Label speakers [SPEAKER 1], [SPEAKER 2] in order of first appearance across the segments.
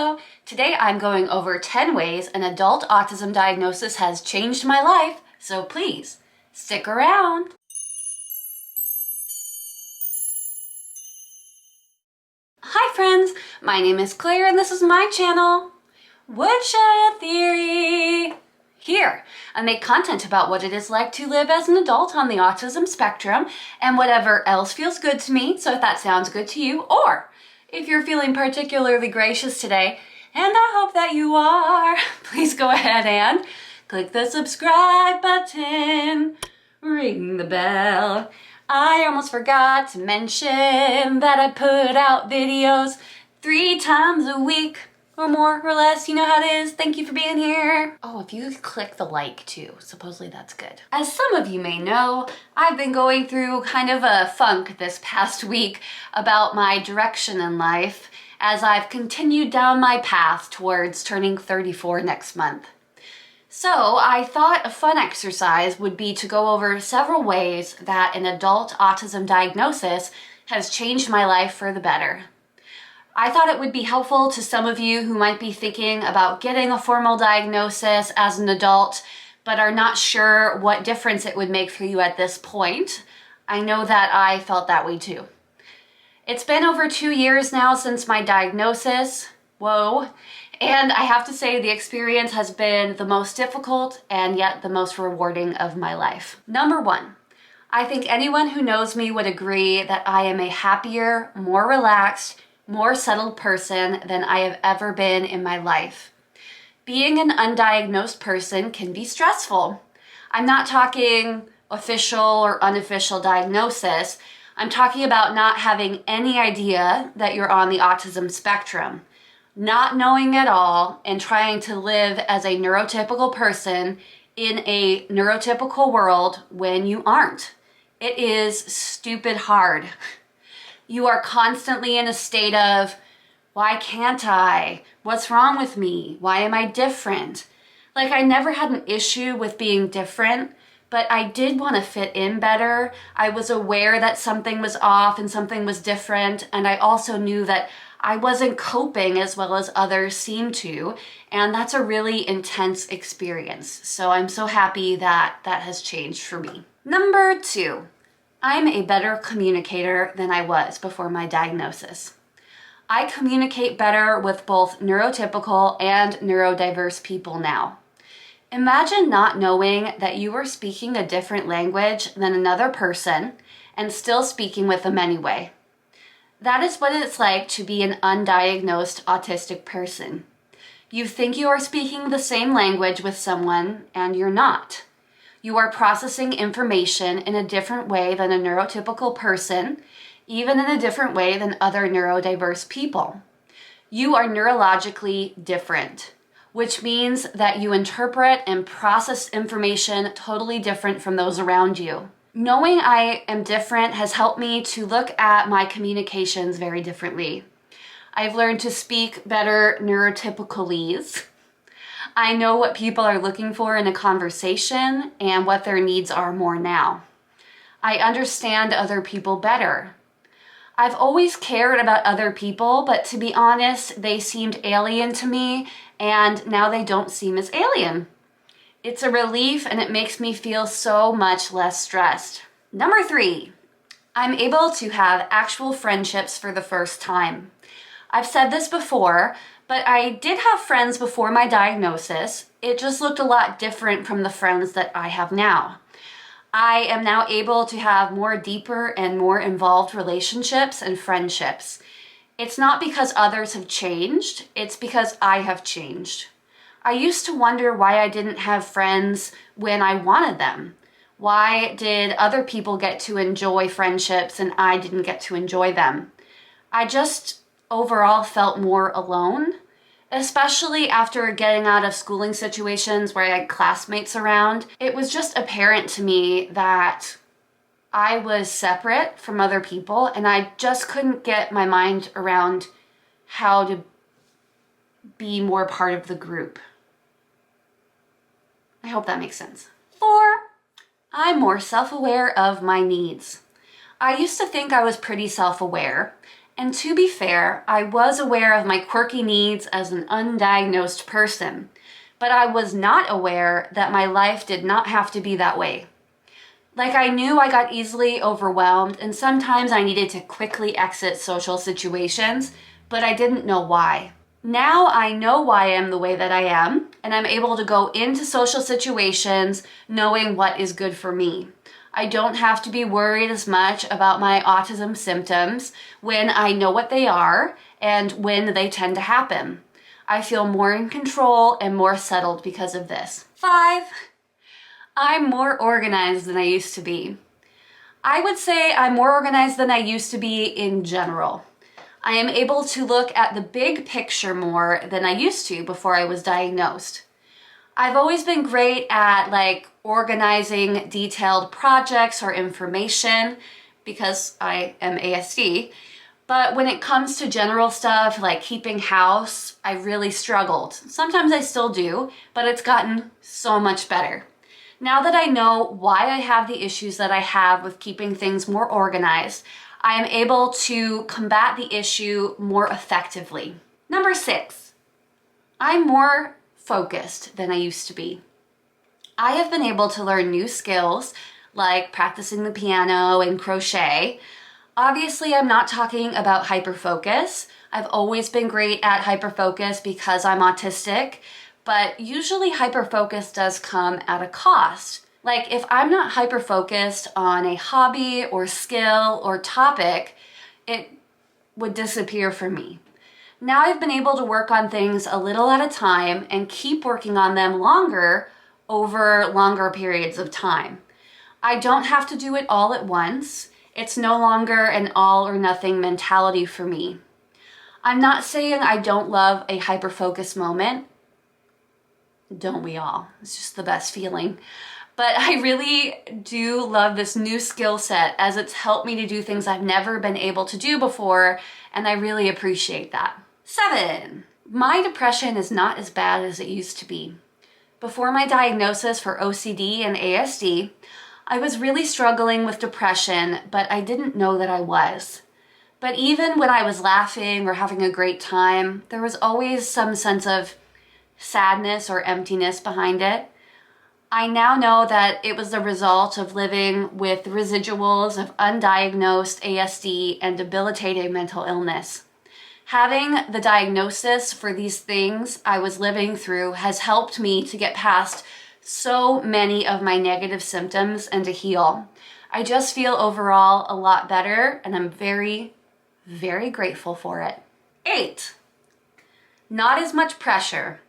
[SPEAKER 1] Hello! Today I'm going over 10 ways an adult autism diagnosis has changed my life, so please, stick around! Hi friends, my name is Claire and this is my channel, Woodshed Theory! Here, I make content about what it is like to live as an adult on the autism spectrum and whatever else feels good to me, so if that sounds good to you, or if you're feeling particularly gracious today, and I hope that you are, please go ahead and click the subscribe button, ring the bell. I almost forgot to mention that I put out videos 3 times a week. Or more or less, you know how it is. Thank you for being here. Oh, if you click the like too, supposedly that's good. As some of you may know, I've been going through kind of a funk this past week about my direction in life as I've continued down my path towards turning 34 next month. So I thought a fun exercise would be to go over several ways that an adult autism diagnosis has changed my life for the better. I thought it would be helpful to some of you who might be thinking about getting a formal diagnosis as an adult, but are not sure what difference it would make for you at this point. I know that I felt that way too. It's been over 2 years now since my diagnosis. Whoa. And I have to say the experience has been the most difficult and yet the most rewarding of my life. Number 1. I think anyone who knows me would agree that I am a happier, more relaxed, more settled person than I have ever been in my life. Being an undiagnosed person can be stressful. I'm not talking official or unofficial diagnosis. I'm talking about not having any idea that you're on the autism spectrum, not knowing at all, and trying to live as a neurotypical person in a neurotypical world when you aren't. It is stupid hard. You are constantly in a state of, why can't I? What's wrong with me? Why am I different? Like, I never had an issue with being different, but I did want to fit in better. I was aware that something was off and something was different, and I also knew that I wasn't coping as well as others seemed to, and that's a really intense experience. So I'm so happy that that has changed for me. Number 2. I'm a better communicator than I was before my diagnosis. I communicate better with both neurotypical and neurodiverse people now. Imagine not knowing that you are speaking a different language than another person and still speaking with them anyway. That is what it's like to be an undiagnosed autistic person. You think you are speaking the same language with someone and you're not. You are processing information in a different way than a neurotypical person, even in a different way than other neurodiverse people. You are neurologically different, which means that you interpret and process information totally different from those around you. Knowing I am different has helped me to look at my communications very differently. I've learned to speak better neurotypicalese. I know what people are looking for in a conversation and what their needs are more now. I understand other people better. I've always cared about other people, but to be honest, they seemed alien to me, and now they don't seem as alien. It's a relief and it makes me feel so much less stressed. Number 3, I'm able to have actual friendships for the first time. I've said this before, but I did have friends before my diagnosis. It just looked a lot different from the friends that I have now. I am now able to have more deeper and more involved relationships and friendships. It's not because others have changed, it's because I have changed. I used to wonder why I didn't have friends when I wanted them. Why did other people get to enjoy friendships and I didn't get to enjoy them? I just overall felt more alone, especially after getting out of schooling situations where I had classmates around. It was just apparent to me that I was separate from other people and I just couldn't get my mind around how to be more part of the group. I hope that makes sense. 4, I'm more self-aware of my needs. I used to think I was pretty self-aware, And to be fair, I was aware of my quirky needs as an undiagnosed person, but I was not aware that my life did not have to be that way. Like, I knew I got easily overwhelmed and sometimes I needed to quickly exit social situations, but I didn't know why. Now I know why I am the way that I am, and I'm able to go into social situations knowing what is good for me. I don't have to be worried as much about my autism symptoms when I know what they are and when they tend to happen. I feel more in control and more settled because of this. 5, I'm more organized than I used to be. I would say I'm more organized than I used to be in general. I am able to look at the big picture more than I used to before I was diagnosed. I've always been great at organizing detailed projects or information because I am ASD. But when it comes to general stuff like keeping house, I really struggled. Sometimes I still do, but it's gotten so much better. Now that I know why I have the issues that I have with keeping things more organized, I am able to combat the issue more effectively. Number 6, I'm more focused than I used to be. I have been able to learn new skills like practicing the piano and crochet. Obviously, I'm not talking about hyperfocus. I've always been great at hyperfocus because I'm autistic, but usually hyperfocus does come at a cost. Like, if I'm not hyper-focused on a hobby or skill or topic, it would disappear for me. Now I've been able to work on things a little at a time and keep working on them longer over longer periods of time. I don't have to do it all at once. It's no longer an all or nothing mentality for me. I'm not saying I don't love a hyper-focused moment. Don't we all? It's just the best feeling. But I really do love this new skill set as it's helped me to do things I've never been able to do before, and I really appreciate that. 7, my depression is not as bad as it used to be. Before my diagnosis for OCD and ASD, I was really struggling with depression, but I didn't know that I was. But even when I was laughing or having a great time, there was always some sense of sadness or emptiness behind it. I now know that it was the result of living with residuals of undiagnosed ASD and debilitating mental illness. Having the diagnosis for these things I was living through has helped me to get past so many of my negative symptoms and to heal. I just feel overall a lot better, and I'm very, very grateful for it. 8, not as much pressure.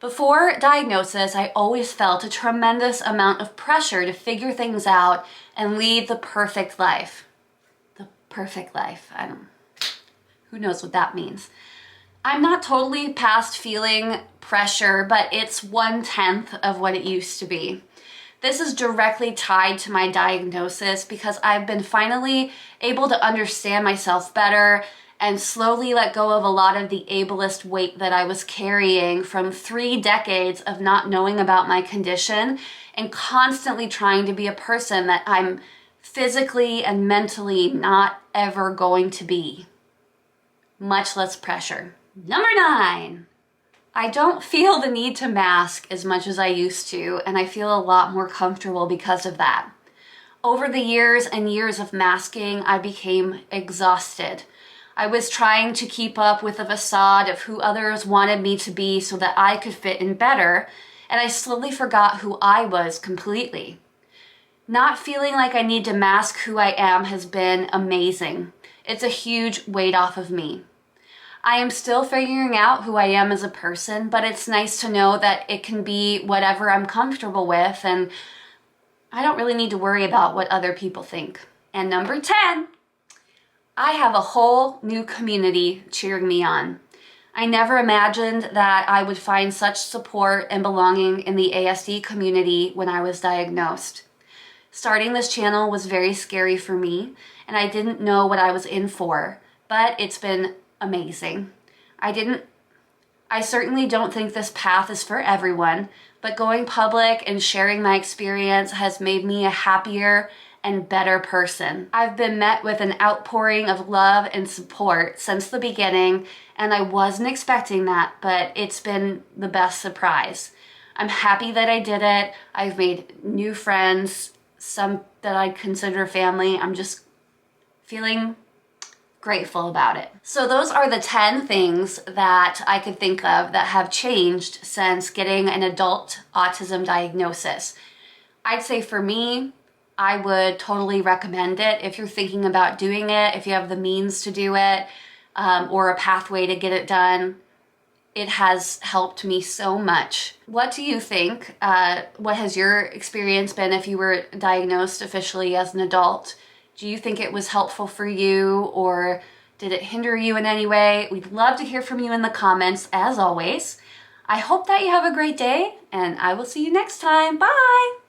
[SPEAKER 1] Before diagnosis, I always felt a tremendous amount of pressure to figure things out and lead the perfect life. The perfect life. Who knows what that means? I'm not totally past feeling pressure, but it's 1/10 of what it used to be. This is directly tied to my diagnosis because I've been finally able to understand myself better and slowly let go of a lot of the ableist weight that I was carrying from 3 decades of not knowing about my condition and constantly trying to be a person that I'm physically and mentally not ever going to be. Much less pressure. Number 9, I don't feel the need to mask as much as I used to, and I feel a lot more comfortable because of that. Over the years and years of masking, I became exhausted. I was trying to keep up with the facade of who others wanted me to be so that I could fit in better, and I slowly forgot who I was completely. Not feeling like I need to mask who I am has been amazing. It's a huge weight off of me. I am still figuring out who I am as a person, but it's nice to know that it can be whatever I'm comfortable with, and I don't really need to worry about what other people think. And number 10, I have a whole new community cheering me on. I never imagined that I would find such support and belonging in the ASD community when I was diagnosed. Starting this channel was very scary for me, and I didn't know what I was in for, but it's been amazing. I certainly don't think this path is for everyone, but going public and sharing my experience has made me a happier and better person. I've been met with an outpouring of love and support since the beginning, and I wasn't expecting that, but it's been the best surprise. I'm happy that I did it. I've made new friends, some that I consider family. I'm just feeling grateful about it. So those are the 10 things that I could think of that have changed since getting an adult autism diagnosis. I'd say for me, I would totally recommend it if you're thinking about doing it, if you have the means to do it, or a pathway to get it done. It has helped me so much. What do you think? What has your experience been if you were diagnosed officially as an adult? Do you think it was helpful for you, or did it hinder you in any way? We'd love to hear from you in the comments, as always. I hope that you have a great day, and I will see you next time. Bye!